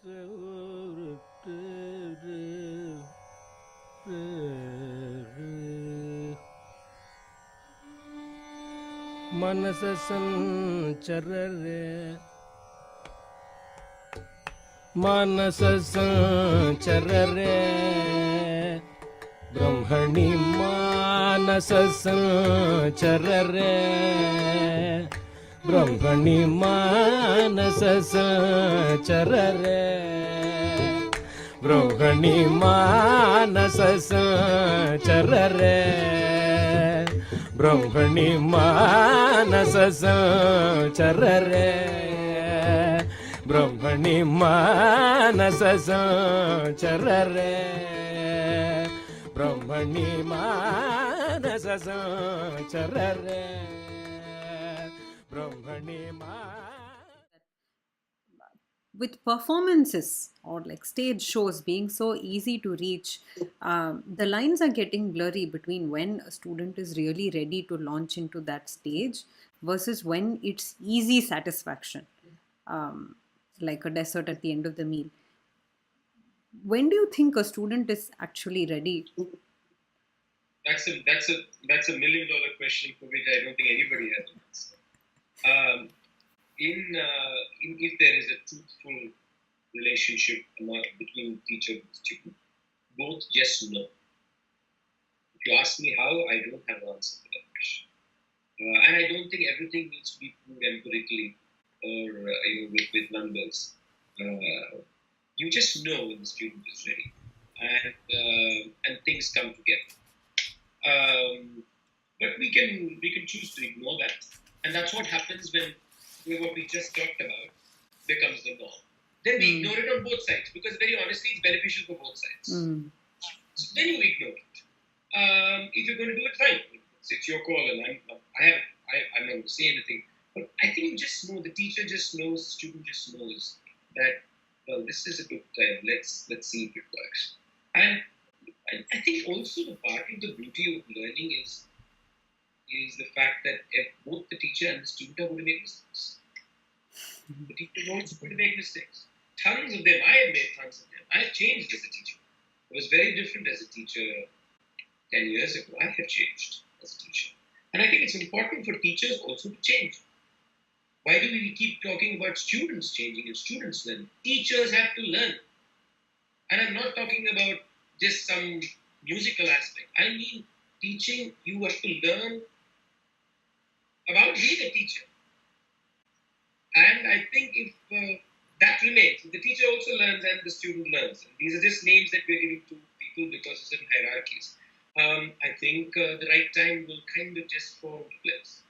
मनस संचररे मानस संचररे ब्रह्मणि मानस संचररे ब्रह्मणि मानस संचररे ब्रह्मणि मानस संचररे ब्रह्मणि मानस संचररे ब्रह्मणि मानस संचररे ब्रह्मणि मानस संचररे ब्रह्मणि with performances or like stage shows being so easy to reach, the lines are getting blurry between when a student is really ready to launch into that stage versus when it's easy satisfaction, like a dessert at the end of the meal. When do you think a student is actually ready? That's a million-dollar question for which I don't think anybody has an answer. If there is a truthful relationship between teacher and student, both yes and no. If you ask me how, I don't have an answer for that question. And I don't think everything needs to be proved empirically or with numbers. You just know when the student is ready, and things come together. But we can choose to ignore that, and that's what happens when what we just talked about becomes the norm. Then we ignore it on both sides because, very honestly, it's beneficial for both sides. So then you ignore it. If you're going to do it, fine. It's your call, and I'm not going to say anything. But I think you just know, the teacher just knows, the student just knows that, well, this is a good time. Let's see if it works. And I think also the part of the beauty of learning is the fact that if both the teacher and the student are going to make mistakes. The teacher is also going to make mistakes. Tons of them. I have made tons of them. I have changed as a teacher. I was very different as a teacher 10 years ago. I have changed as a teacher. And I think it's important for teachers also to change. Why do we keep talking about students changing and students learning? Teachers have to learn. And I'm not talking about just some musical aspect. I mean, teaching, you have to learn about being a teacher. And I think if that remains, if the teacher also learns and the student learns, and these are just names that we're giving to people because of certain hierarchies, I think the right time will kind of just fall into place.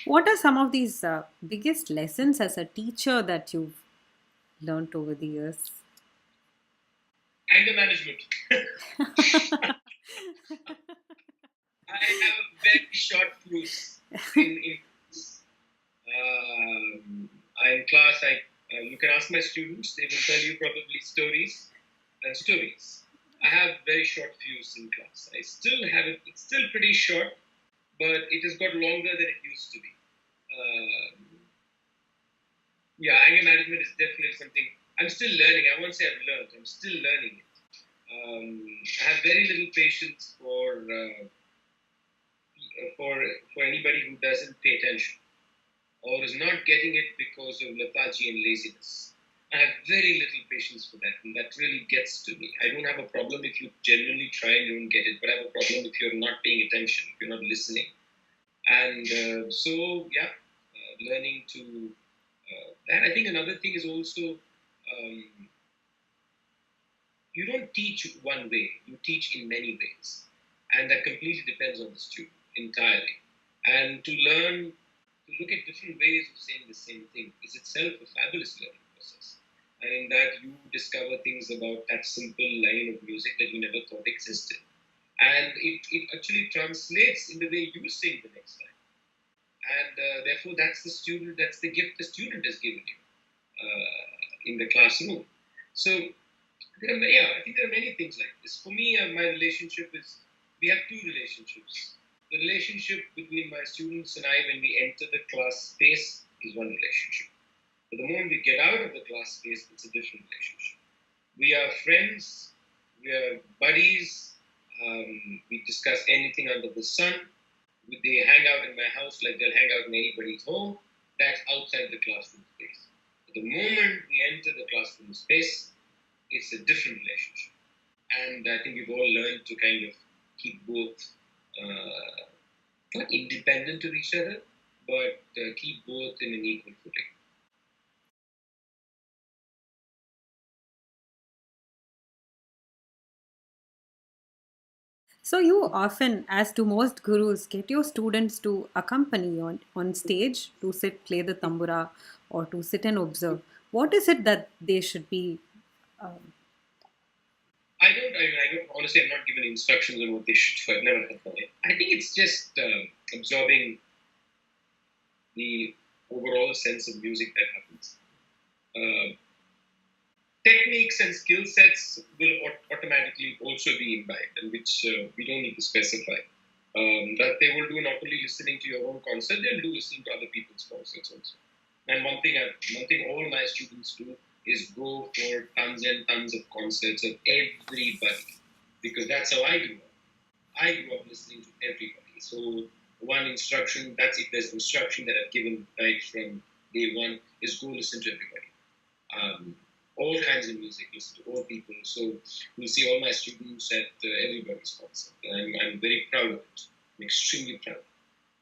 What are some of these biggest lessons as a teacher that you've learned over the years? Anger management. I have a very short fuse in class. You can ask my students; they will tell you probably stories and stories. I have very short fuse in class. I still have it. It's still pretty short, but it has got longer than it used to be. Anger management is definitely something I'm still learning. I won't say I've learned. I'm still learning it. I have very little patience for anybody who doesn't pay attention or is not getting it because of lethargy and laziness. I have very little patience for that, and that really gets to me. I don't have a problem if you genuinely try and you don't get it, but I have a problem if you're not paying attention, if you're not listening. And learning to that. I think another thing is also you don't teach one way, you teach in many ways. And that completely depends on the student entirely. And to learn, to look at different ways of saying the same thing is itself a fabulous learning process. And in that you discover things about that simple line of music that you never thought existed. And it actually translates in the way you sing the next time. And therefore that's the gift the student has given you in the classroom. So I think there are many things like this. For me, my relationship is, we have two relationships. The relationship between my students and I when we enter the class space is one relationship. But the moment we get out of the class space, it's a different relationship. We are friends, we are buddies, we discuss anything under the sun. They hang out in my house like they'll hang out in anybody's home. That's outside the classroom space. But the moment we enter the classroom space, it's a different relationship. And I think we've all learned to kind of keep both not independent of each other, but keep both in an equal footing. So you often, as do most gurus, get your students to accompany you on stage to sit, play the tambura, or to sit and observe. What is it that they should be? Um, I don't, honestly, I'm not given instructions on what they should do. I've never had that. I think it's just absorbing the overall sense of music that happens. Techniques and skill sets will automatically also be imbibed, and which we don't need to specify. That they will do not only listening to your own concert, they'll do listening to other people's concerts also. And one thing all my students do is go for tons and tons of concerts of everybody, because that's how I grew up. I grew up listening to everybody. So one instruction, that's if there's instruction that I've given right from day one, is go listen to everybody. All kinds of music, listen to all people. So you'll see all my students at everybody's concert. And I'm very proud of it. I'm extremely proud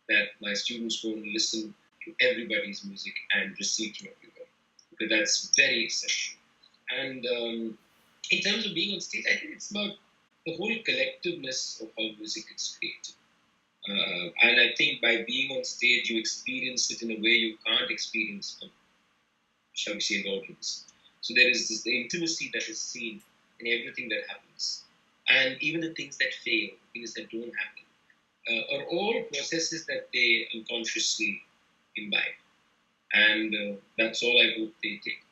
that my students go and listen to everybody's music and receive from everybody. Because that's very essential. And in terms of being on stage, I think it's about the whole collectiveness of how music is created. And I think by being on stage, you experience it in a way you can't experience from, shall we say, the audience. So there is this the intimacy that is seen in everything that happens. And even the things that fail, things that don't happen, are all processes that they unconsciously imbibe. And that's all I hope they take.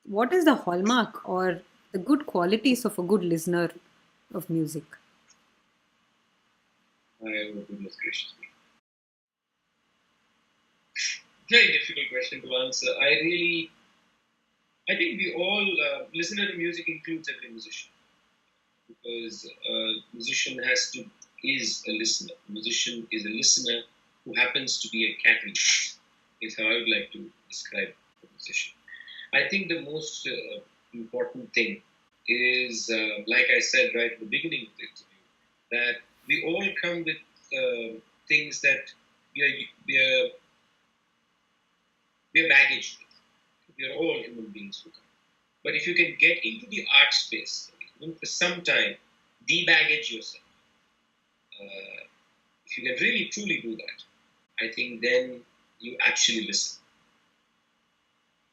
what is the hallmark or the good qualities of a good listener of music? My goodness gracious me. Very difficult question to answer. I think we all, listener to music includes every musician. Because a musician is a listener. A musician is a listener who happens to be a catalyst, is how I would like to describe a musician. I think the most important thing is, like I said right at the beginning of the interview, that we all come with things that we are baggage with. We are all human beings who come. But if you can get into the art space, even for some time, de-baggage yourself. If you can really truly do that, I think then you actually listen.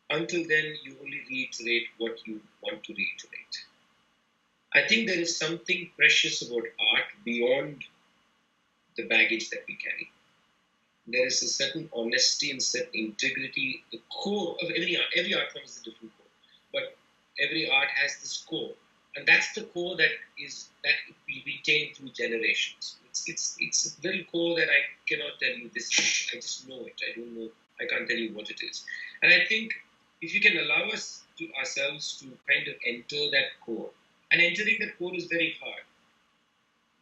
Until then, you only reiterate what you want to reiterate. I think there is something precious about art beyond the baggage that we carry. There is a certain honesty and certain integrity. The core of every art form is a different core, but every art has this core, and that's the core that we retain through generations. It's a little core that I cannot tell you this. I just know it. I don't know. I can't tell you what it is. And I think if you can allow ourselves to kind of enter that core, and entering that core is very hard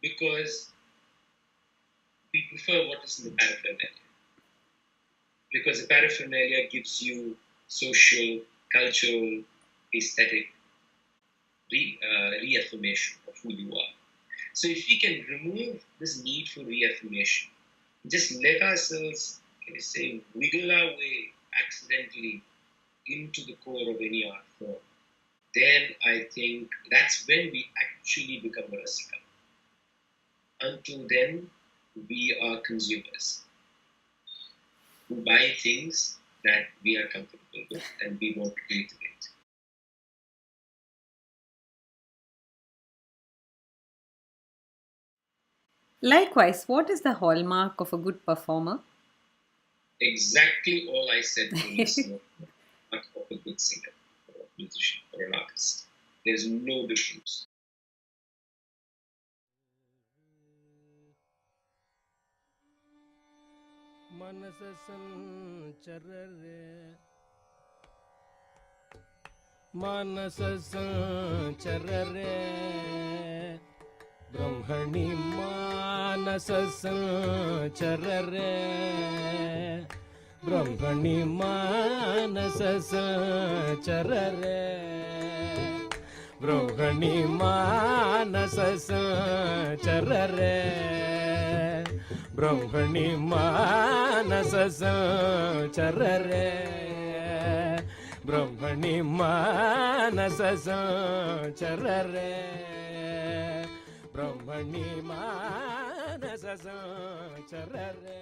because we prefer what is in the paraphernalia. Because the paraphernalia gives you social, cultural, aesthetic reaffirmation of who you are. So if we can remove this need for reaffirmation, just let ourselves, can I say, wiggle our way accidentally into the core of any art form, then I think that's when we actually become a rasika. Until then, we are consumers who buy things that we are comfortable with and we want to reiterate. Likewise, what is the hallmark of a good performer? Exactly all I said to a listener, not of a good singer or a musician or an artist. There's no difference. मनस संचररे मानस संचररे ब्रह्मणि मानस संचररे ब्रह्मणि मानस संचररे ब्रह्मणि मानस संचररे ब्रह्मणि मानस संचररे ब्रह्मणि मानस संचररे ब्रह्मणि मानस संचररे